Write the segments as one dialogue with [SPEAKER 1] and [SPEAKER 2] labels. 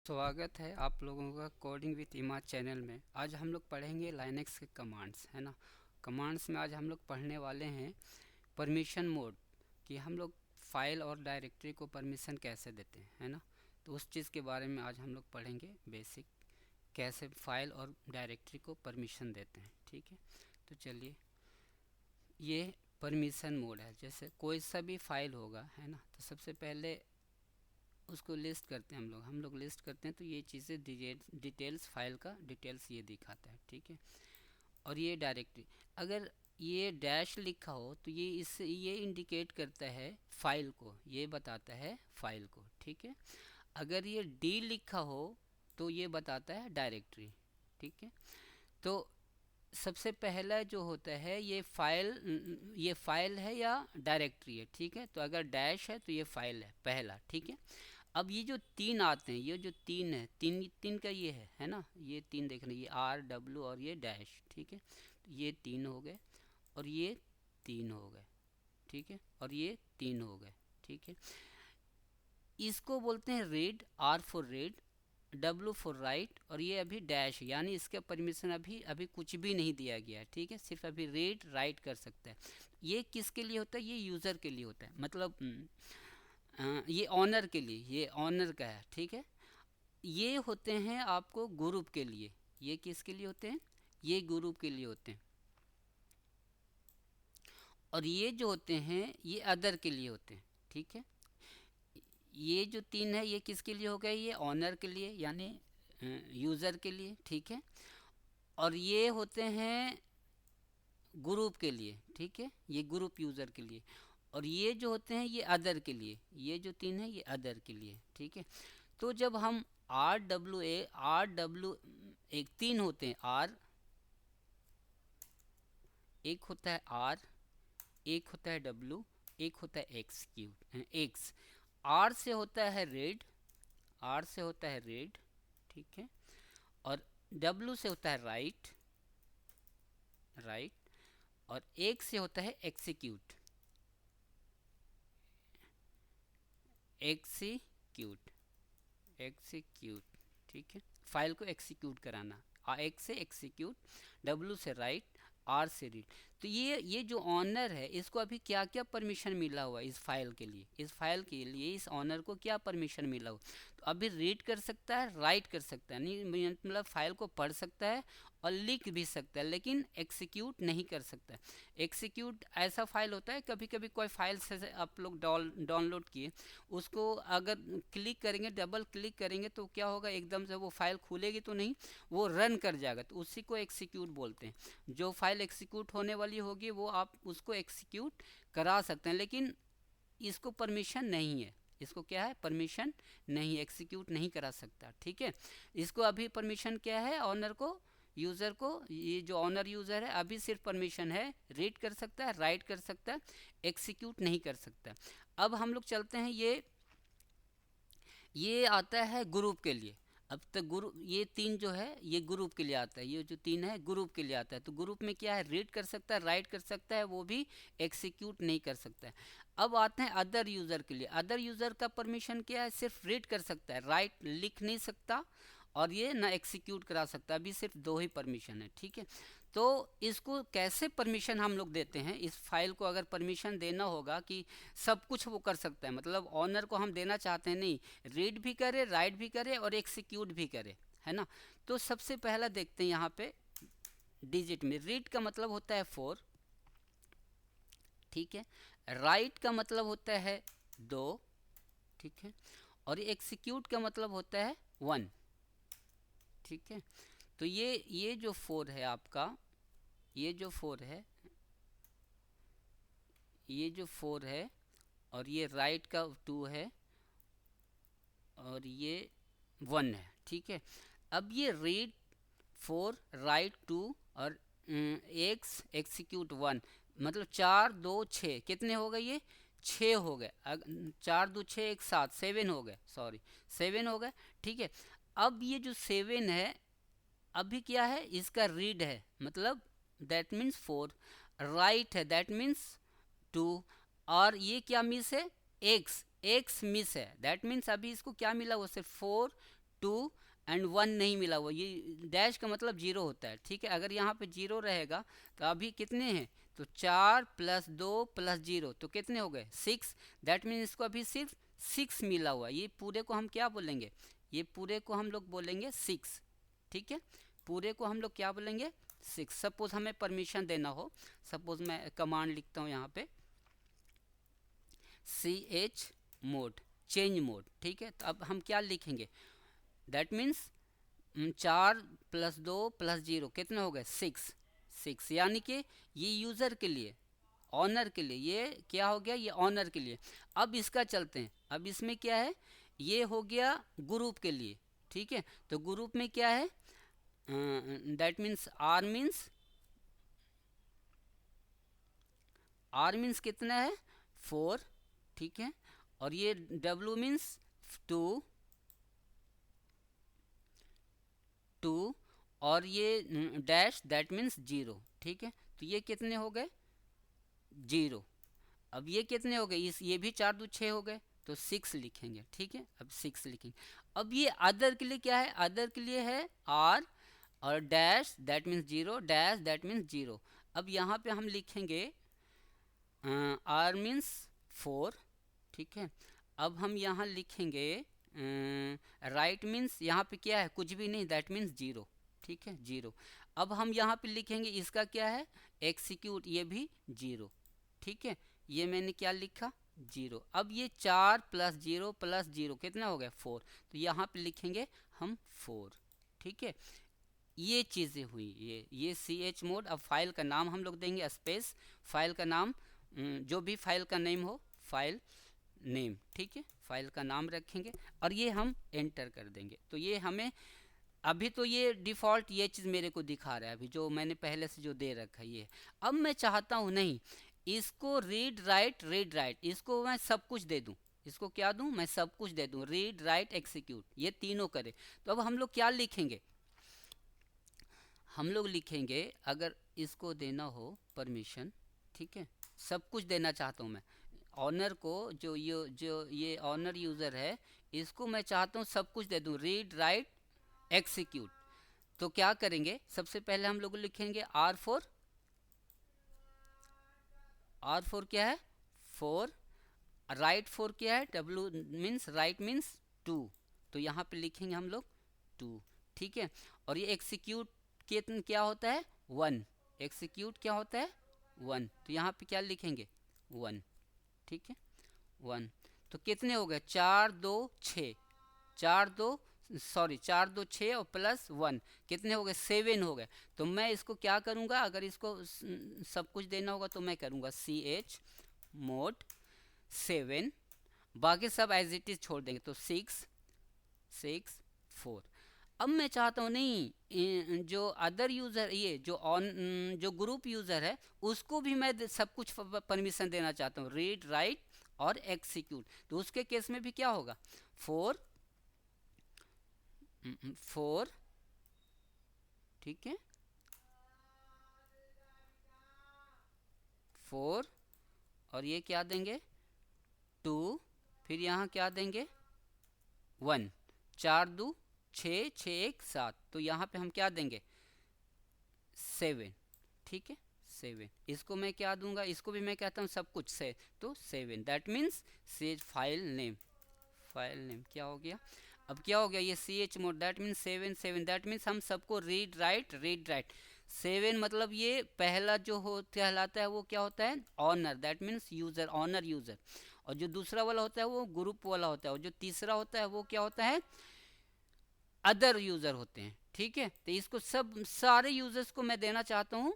[SPEAKER 1] स्वागत है आप लोगों का कोडिंग विथ इमाज चैनल में। आज हम लोग पढ़ेंगे लाइनेक्स के कमांड्स, है ना। कमांड्स में आज हम लोग पढ़ने वाले हैं परमिशन मोड, कि हम लोग फाइल और डायरेक्टरी को परमिशन कैसे देते हैं, है ना। तो उस चीज़ के बारे में आज हम लोग पढ़ेंगे, बेसिक कैसे फाइल और डायरेक्टरी को परमिशन देते हैं। ठीक है, तो चलिए, ये परमिशन मोड है। जैसे कोई सा भी फाइल होगा, है ना, तो सबसे पहले उसको लिस्ट करते हैं हम लोग लिस्ट करते हैं, तो ये चीज़ें डिटेल्स, फाइल का डिटेल्स ये दिखाता है। ठीक है, और ये डायरेक्टरी, अगर ये डैश लिखा हो तो ये इंडिकेट करता है फाइल को, ये बताता है फाइल को। ठीक है, अगर ये डी लिखा हो तो ये बताता है डायरेक्टरी। ठीक है, तो सबसे पहला जो होता है ये फाइल है या डायरेक्टरी है। ठीक है, तो अगर डैश है तो ये फाइल है पहला। ठीक है, अब ये जो तीन आते हैं, ये जो तीन है, तीन तीन का ये है ना, ये तीन देख रहे हैं, ये आर डब्ल्यू और ये डैश। ठीक है, तो ये तीन हो गए और ये तीन हो गए। ठीक है, और ये तीन हो गए। ठीक है, इसको बोलते हैं read, R for read, W for write, और ये अभी डैश, यानी इसका परमिशन अभी अभी कुछ भी नहीं दिया गया है। ठीक है, सिर्फ अभी रीड राइट कर सकता है। ये किसके लिए होता है? ये यूज़र के लिए होता है, मतलब ये ऑनर के लिए, ये ऑनर का है। ठीक है, ये होते हैं आपको ग्रुप के लिए। ये किसके लिए होते हैं? ये ग्रुप के लिए होते हैं। और ये जो होते हैं ये अदर के लिए होते हैं। ठीक है, ये जो तीन है ये किसके लिए हो गए? ये ऑनर के लिए, यानी यूज़र के लिए। ठीक है, और ये होते हैं ग्रुप के लिए। ठीक है, ये ग्रुप यूज़र के लिए। और ये जो होते हैं ये अदर के लिए, ये जो तीन है ये अदर के लिए। ठीक है, तो जब हम आर डब्ल्यू एक तीन होते हैं, आर एक होता है, आर एक होता है, डब्ल्यू एक होता है, एक्स। आर से होता है रेड, आर से होता है रेड। ठीक है, और डब्ल्यू से होता है राइट, राइट, और एक से होता है एक्सिक्यूट, एक्सिक्यूट, एक्सिक्यूट। ठीक है, फाइल को एक्सिक्यूट कराना। एक से एक्सिक्यूट, डब्ल्यू से राइट, आर से रीड। तो ये जो ऑनर है इसको अभी क्या क्या परमिशन मिला हुआ है इस फाइल के लिए? इस फाइल के लिए इस ऑनर को क्या परमिशन मिला हुआ? तो अभी रीड कर सकता है, राइट कर सकता है, नहीं मतलब फाइल को पढ़ सकता है और लिख भी सकता है, लेकिन एक्सिक्यूट नहीं कर सकता। एक्सिक्यूट ऐसा फाइल होता है, कभी कभी कोई फाइल से आप लोग डाउनलोड किए, उसको अगर क्लिक करेंगे, डबल क्लिक करेंगे तो क्या होगा, एकदम से वो फाइल खुलेगी तो नहीं, वो रन कर जाएगा, तो उसी को एक्सिक्यूट बोलते हैं। जो फाइल एक्सिक्यूट होने वाली होगी वो आप उसको एक्सिक्यूट करा सकते हैं, लेकिन इसको परमिशन नहीं है। इसको क्या है? परमिशन नहीं, एक्सिक्यूट नहीं करा सकता। ठीक है, इसको अभी परमिशन क्या है? ऑनर को, यूज़र को, ये जो ऑनर यूज़र है अभी सिर्फ परमिशन है रीड कर सकता है, राइट कर सकता है, एक्सिक्यूट नहीं कर सकता। अब हम लोग चलते हैं, ये आता है ग्रुप के लिए। अब तक ग्रुप, ये तीन जो है ये ग्रुप के लिए आता है, ये जो तीन है ग्रुप के लिए आता है। तो ग्रुप में क्या है? रीड कर सकता है, राइट कर सकता है, वो भी एक्सिक्यूट नहीं कर सकता है। अब आते हैं अदर यूज़र के लिए। अदर यूज़र का परमिशन क्या है? सिर्फ रीड कर सकता है, राइट लिख नहीं सकता, और ये ना एक्सिक्यूट करा सकता है। अभी सिर्फ दो ही परमिशन है। ठीक है, तो इसको कैसे परमिशन हम लोग देते हैं? इस फाइल को अगर परमिशन देना होगा कि सब कुछ वो कर सकता है, मतलब ऑनर को हम देना चाहते हैं नहीं, रीड भी करे, राइट भी करे और एक्सिक्यूट भी करे, है ना। तो सबसे पहला देखते हैं यहाँ पे डिजिट में। रीड का मतलब होता है 4। ठीक है, राइट का मतलब होता है 2। ठीक है, और एक्सिक्यूट का मतलब होता है 1। ठीक है, तो ये जो 4 है आपका, ये जो 4 है, ये जो 4 है, और ये राइट का 2 है, और ये 1 है। ठीक है, अब ये रीड 4, राइट 2, और एक्स एक्सिक्यूट 1, मतलब 4 2 6 कितने हो गए? ये 6 हो गए। 4 2 6 एक 7, 7 हो गए, सॉरी 7 हो गए। ठीक है, अब ये जो 7 है अभी क्या है? इसका रीड है, मतलब दैट मीन्स 4, राइट है दैट मीन्स 2, और ये क्या मिस है? एक्स, एक्स मिस है, दैट मीन्स अभी इसको क्या मिला? वो सिर्फ 4 2 एंड 1 नहीं मिला हुआ, ये डैश का मतलब 0 होता है, ठीक है। अगर यहाँ पे 0 रहेगा तो अभी कितने हैं, तो 4 + 2 + 0 तो कितने हो गए 6। दैट मीन्स इसको अभी सिर्फ 6 मिला हुआ, ये पूरे को हम क्या बोलेंगे, ये पूरे को हम लोग बोलेंगे 6, ठीक है। पूरे को हम लोग क्या बोलेंगे 6। सपोज हमें परमिशन देना हो, सपोज मैं कमांड लिखता हूँ यहाँ पे ch मोड, चेंज मोड, ठीक है। तो अब हम क्या लिखेंगे, दैट मीन्स 4 + 2 + 0 कितने हो गए 6, यानी कि ये यूज़र के लिए, ऑनर के लिए, ये क्या हो गया, ये ऑनर के लिए। अब इसका चलते हैं, अब इसमें क्या है, ये हो गया ग्रुप के लिए, ठीक है। तो ग्रुप में क्या है, दैट मीन्स आर मीन्स कितना है 4, ठीक है। और ये W मीन्स 2, और ये डैश दैट मीन्स 0, ठीक है। तो ये कितने हो गए 0। अब ये कितने हो गए, ये भी 4 2 6 हो गए, तो 6 लिखेंगे, ठीक है। अब 6 लिखेंगे। अब ये अदर के लिए क्या है, अदर के लिए है R और dash that means 0, dash that means 0। अब यहाँ पे हम लिखेंगे R मीन्स 4, ठीक है। अब हम यहाँ लिखेंगे राइट मीन्स यहाँ पे क्या है, कुछ भी नहीं, दैट मीन्स 0, ठीक है 0। अब हम यहाँ पे लिखेंगे इसका क्या है एक्सिक्यूट, ये भी 0, ठीक है। ये मैंने क्या लिखा 0। अब ये 4 + 0 + 0 कितना हो गया 4, तो यहाँ पे लिखेंगे हम 4, ठीक है। ये चीज़ें हुई, ये ch मोड। अब फाइल का नाम हम लोग देंगे स्पेस, फाइल का नाम जो भी फाइल का नेम हो, फाइल नेम, ठीक है, फाइल का नाम रखेंगे और ये हम एंटर कर देंगे। तो ये हमें अभी तो ये डिफ़ॉल्ट ये चीज़ मेरे को दिखा रहा है, अभी जो मैंने पहले से जो दे रखा है ये। अब मैं चाहता हूँ नहीं, इसको रीड राइट, इसको मैं सब कुछ दे दूँ, इसको क्या दूँ, मैं सब कुछ दे दूँ, रीड राइट एक्सिक्यूट, ये तीनों करे। तो अब हम लोग क्या लिखेंगे, हम लोग लिखेंगे अगर इसको देना हो परमिशन, ठीक है, सब कुछ देना चाहता हूँ मैं ऑनर को, जो ये ऑनर यूज़र है, इसको मैं चाहता हूँ सब कुछ दे दूँ, रीड राइट एक्सिक्यूट। तो क्या करेंगे, सबसे पहले हम लोग लिखेंगे R4 क्या है 4, राइट 4 क्या है W मीन्स राइट मीन्स 2, तो यहाँ पे लिखेंगे हम लोग 2, ठीक है। और ये एक्सिक्यूट क्या होता है 1, एक्सिक्यूट क्या होता है 1, तो यहाँ पे क्या लिखेंगे 1, ठीक है 1। तो कितने हो गए 4 2 6, 4 2 6 और +1 कितने हो गए 7 हो गए। तो मैं इसको क्या करूँगा, अगर इसको सब कुछ देना होगा तो मैं करूँगा ch मोड 7, बाकी सब एज इट इज़ छोड़ देंगे, तो 6 6 4। अब मैं चाहता हूँ नहीं, जो अदर यूज़र, ये जो ग्रुप यूज़र है उसको भी मैं सब कुछ परमिशन देना चाहता हूँ, रीड राइट और एक्सिक्यूट। तो उसके केस में भी क्या होगा 4 ठीक है 4, और ये क्या देंगे 2, फिर यहाँ क्या देंगे 1, 4 2 6 6 1 7, तो यहाँ पे हम क्या देंगे 7, ठीक है 7। इसको मैं क्या दूंगा, इसको भी मैं कहता हूँ सब कुछ से, तो 7, दैट मीन्स से फाइल नेम क्या हो गया, अब क्या हो गया ये ch mode, that means 7 that means हम सबको रीड राइट 7 मतलब ये पहला जो हो कहलाता है वो क्या होता है owner, that means user, owner user. और जो दूसरा वाला होता है वो ग्रुप वाला होता है, और जो तीसरा होता है वो क्या होता है अदर यूज़र होते हैं, ठीक है। तो इसको सारे यूजर्स को मैं देना चाहता हूँ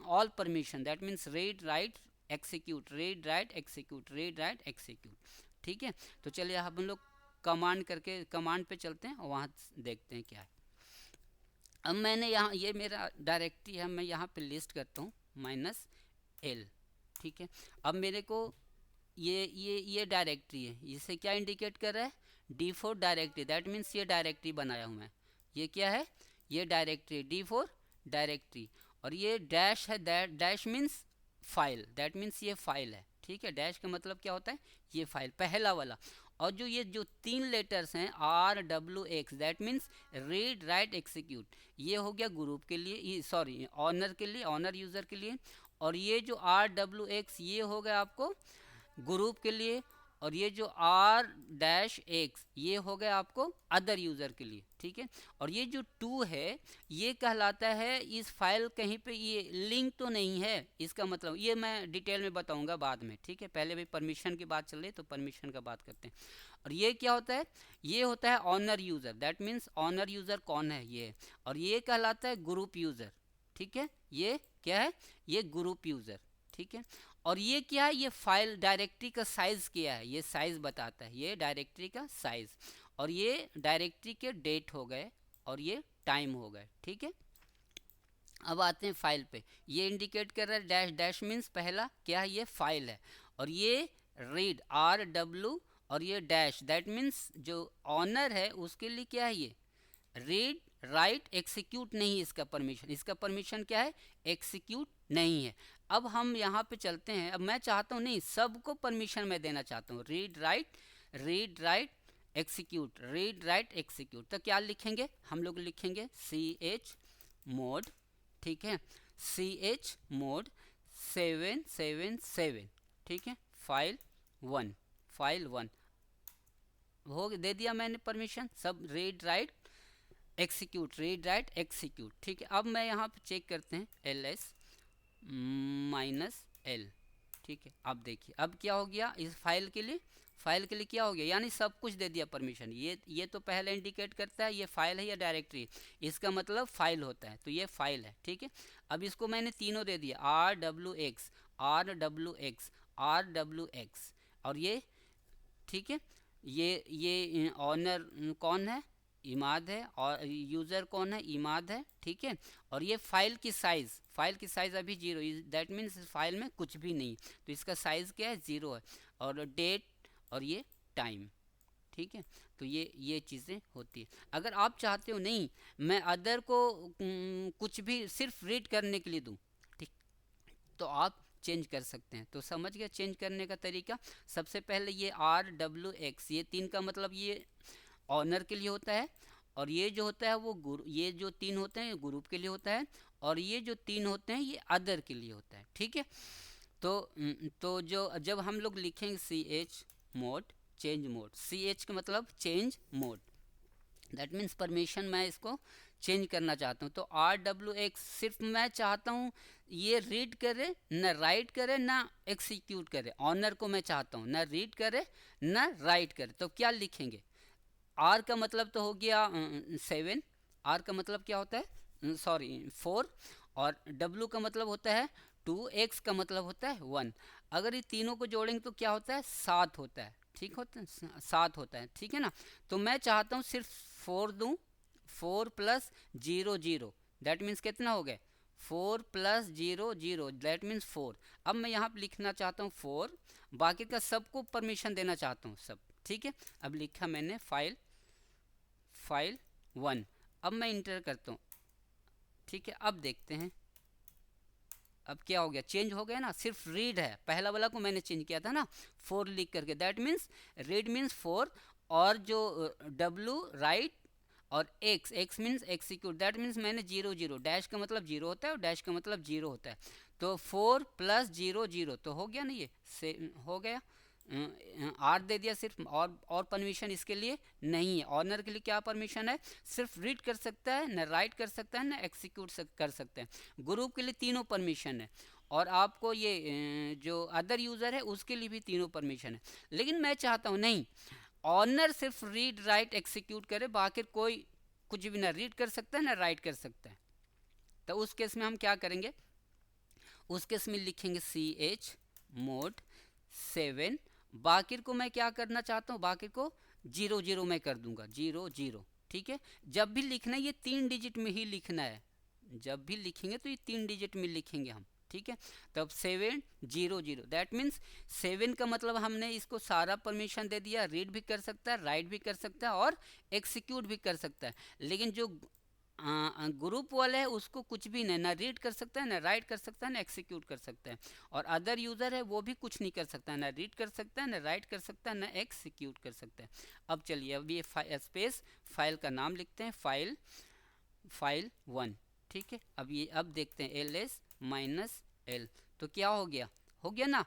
[SPEAKER 1] all permission, that means read write execute, read write execute, ठीक है। तो चलिए हम लोग कमांड पे चलते हैं और वहाँ देखते हैं क्या है। अब मैंने यहाँ ये मेरा डायरेक्टरी है, मैं यहाँ पे लिस्ट करता हूँ -l, ठीक है। अब मेरे को ये डायरेक्टरी है, इसे क्या इंडिकेट कर रहा है D4 डायरेक्टरी, दैट मीन्स ये डायरेक्टरी बनाया हूँ मैं, ये क्या है ये डायरेक्टरी D4 डायरेक्टरी। और ये डैश है, dash means file, that means ये फाइल है, ठीक है। डैश का मतलब क्या होता है ये फाइल पहला वाला। और जो ये जो 3 लेटर्स हैं RWX, that means read write execute, ये हो गया ग्रुप के लिए, सॉरी ऑनर के लिए, ऑनर यूज़र के लिए। और ये जो RWX ये हो गया आपको ग्रुप के लिए, और ये जो R-X ये हो गया आपको अदर यूज़र के लिए, ठीक है। और ये जो 2 है ये कहलाता है, इस फाइल कहीं पे ये लिंक तो नहीं है, इसका मतलब ये मैं डिटेल में बताऊंगा बाद में, ठीक है। पहले भी परमिशन की बात चल रही है तो परमिशन का बात करते हैं। और ये क्या होता है, ये होता है owner user, that means owner user कौन है ये, और ये कहलाता है ग्रुप यूज़र, ठीक है। ये क्या है, ये ग्रुप यूज़र, ठीक है। और ये क्या है, ये फाइल डायरेक्टरी का साइज़ क्या है, ये साइज़ बताता है, ये डायरेक्टरी का साइज़, और ये डायरेक्टरी के डेट हो गए और ये टाइम हो गए, ठीक है। अब आते हैं फाइल पे, ये इंडिकेट कर रहा है डैश, डैश मीन्स पहला क्या है, ये फाइल है। और ये रीड RW और ये डैश, दैट मीन्स जो ऑनर है उसके लिए क्या है, ये रीड राइट एक्सिक्यूट नहीं, इसका परमिशन, इसका परमिशन क्या है, एक्सिक्यूट नहीं है। अब हम यहाँ पे चलते हैं, अब मैं चाहता हूँ नहीं, सबको परमिशन मैं देना चाहता हूँ, read write execute, read write execute. तो क्या लिखेंगे हम लोग, लिखेंगे ch मोड, ठीक है, ch मोड 777, ठीक है, फाइल 1 हो दे दिया मैंने परमिशन, सब read write execute, read write execute, ठीक है। अब मैं यहाँ पे चेक करते हैं ls -l, ठीक है। अब देखिए अब क्या हो गया, इस फाइल के लिए, फाइल के लिए क्या हो गया, यानी सब कुछ दे दिया परमिशन। ये तो पहले इंडिकेट करता है ये फाइल है या डायरेक्टरी, इसका मतलब फाइल होता है, तो ये फाइल है, ठीक है। अब इसको मैंने तीनों दे दिया, RWX और ये, ठीक है। ये ऑनर कौन है, इमाद है, और यूज़र कौन है, इमाद है, ठीक है। और ये फाइल की साइज़ अभी 0, दैट मीन्स फाइल में कुछ भी नहीं, तो इसका साइज़ क्या है, 0 है। और डेट और ये टाइम, ठीक है। तो ये चीज़ें होती है। अगर आप चाहते हो नहीं मैं अदर को कुछ भी सिर्फ रीड करने के लिए दूँ, ठीक, तो आप चेंज कर सकते हैं। तो समझ गया चेंज करने का तरीका। सबसे पहले ये RWX, ये 3 का मतलब ये ऑनर के लिए होता है, और ये जो होता है वो ये जो 3 होते हैं ग्रुप के लिए होता है, और ये जो 3 होते हैं ये अदर के लिए होता है, ठीक है। तो जो जब हम लोग लिखेंगे ch mode change mode, ch का मतलब change mode, that means permission मैं इसको चेंज करना चाहता हूँ। तो RWX सिर्फ मैं चाहता हूँ ये रीड करे, न राइट करे, ना एक्सिक्यूट करे। ऑनर को मैं चाहता हूँ न रीड करे न राइट करे, तो क्या लिखेंगे, R का मतलब तो हो गया 7, R का मतलब क्या होता है, सॉरी 4, और W का मतलब होता है 2, X का मतलब होता है 1। अगर ये तीनों को जोड़ेंगे तो क्या होता है, 7 होता है, ठीक होता है, 7 होता है, ठीक है ना। तो मैं चाहता हूँ सिर्फ 4 दूँ, 4 + 0 0, दैट मीन्स कितना हो गया, 4 + 0 0, दैट मीन्स 4। अब मैं यहाँ पे लिखना चाहता हूँ 4, बाकी का सबको परमिशन देना चाहता हूँ सब, ठीक है। अब लिखा मैंने फाइल 1, अब मैं इंटर करता हूँ, ठीक है। अब देखते हैं अब क्या हो गया, चेंज हो गया ना, सिर्फ रीड है, पहला वाला को मैंने चेंज किया था ना 4 लिख करके, दैट मीन्स रीड मीन्स 4, और जो W राइट और X means execute, that means मैंने 0 0, डैश का मतलब 0 होता है और डैश का मतलब 0 होता है, तो 4 + 0 0, तो हो गया ना, ये से हो गया, R दे दिया सिर्फ, और परमिशन इसके लिए नहीं है। ऑनर के लिए क्या परमिशन है, सिर्फ रीड कर सकता है, न राइट कर सकता है, न एक्सिक्यूट कर सकते हैं। ग्रुप के लिए तीनों परमिशन है, और आपको ये जो अदर यूज़र है उसके लिए भी तीनों परमिशन है। लेकिन मैं चाहता हूँ नहीं, ऑनर सिर्फ रीड राइट एक्सिक्यूट करे, बाकी कोई कुछ भी ना रीड कर सकता है ना राइट कर सकता है। तो उस केस में हम क्या करेंगे, उस केस में लिखेंगे ch मोड 7, बाकी को मैं क्या करना चाहता हूँ, बाकी को 0 0 मैं कर दूंगा, 0 0, ठीक है। जब भी लिखना है ये 3 डिजिट में ही लिखना है, जब भी लिखेंगे तो ये 3 डिजिट में लिखेंगे हम, ठीक है। तब 7 0 0, दैट मीन्स 7 का मतलब हमने इसको सारा परमिशन दे दिया, रीड भी कर सकता है, राइट भी कर सकता है, और एक्सिक्यूट भी कर सकता है। लेकिन जो ग्रुप वाला है उसको कुछ भी नहीं, ना रीड कर सकता है, ना राइट कर सकता है, ना एक्सिक्यूट कर सकता है। और अदर यूज़र है वो भी कुछ नहीं कर सकता है, ना रीड कर सकता है, ना राइट कर सकता है, ना एक्सिक्यूट कर सकता है। अब चलिए अब ये स्पेस फाइल का नाम लिखते हैं, फाइल 1। ठीक है, अब ये अब देखते हैं ls-l तो क्या हो गया ना।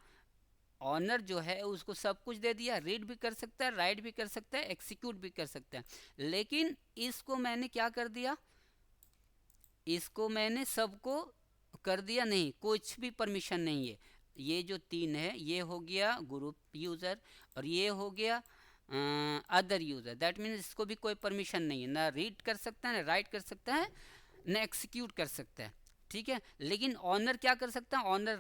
[SPEAKER 1] ऑनर जो है उसको सब कुछ दे दिया, रीड भी कर सकता है, राइट भी कर सकता है, एक्सिक्यूट भी कर सकता है। लेकिन इसको मैंने क्या कर दिया, इसको मैंने सबको कर दिया नहीं, कुछ भी परमिशन नहीं है। ये जो 3 है ये हो गया ग्रुप यूज़र और ये हो गया अदर यूज़र। दैट मीन्स इसको भी कोई परमिशन नहीं है, ना रीड कर सकता है, ना राइट कर सकता है, ना एक्सिक्यूट कर सकता है। ठीक है, लेकिन ऑनर क्या कर सकता है, ऑनर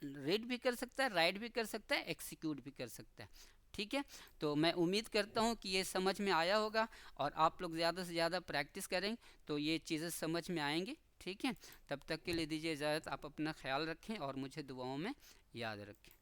[SPEAKER 1] रीड भी कर सकता है, राइट भी कर सकता है, एक्सिक्यूट भी कर सकता है। ठीक है, तो मैं उम्मीद करता हूँ कि ये समझ में आया होगा और आप लोग ज़्यादा से ज़्यादा प्रैक्टिस करेंगे तो ये चीज़ें समझ में आएंगी। ठीक है, तब तक के लिए दीजिए इजाज़त, आप अपना ख्याल रखें और मुझे दुआओं में याद रखें।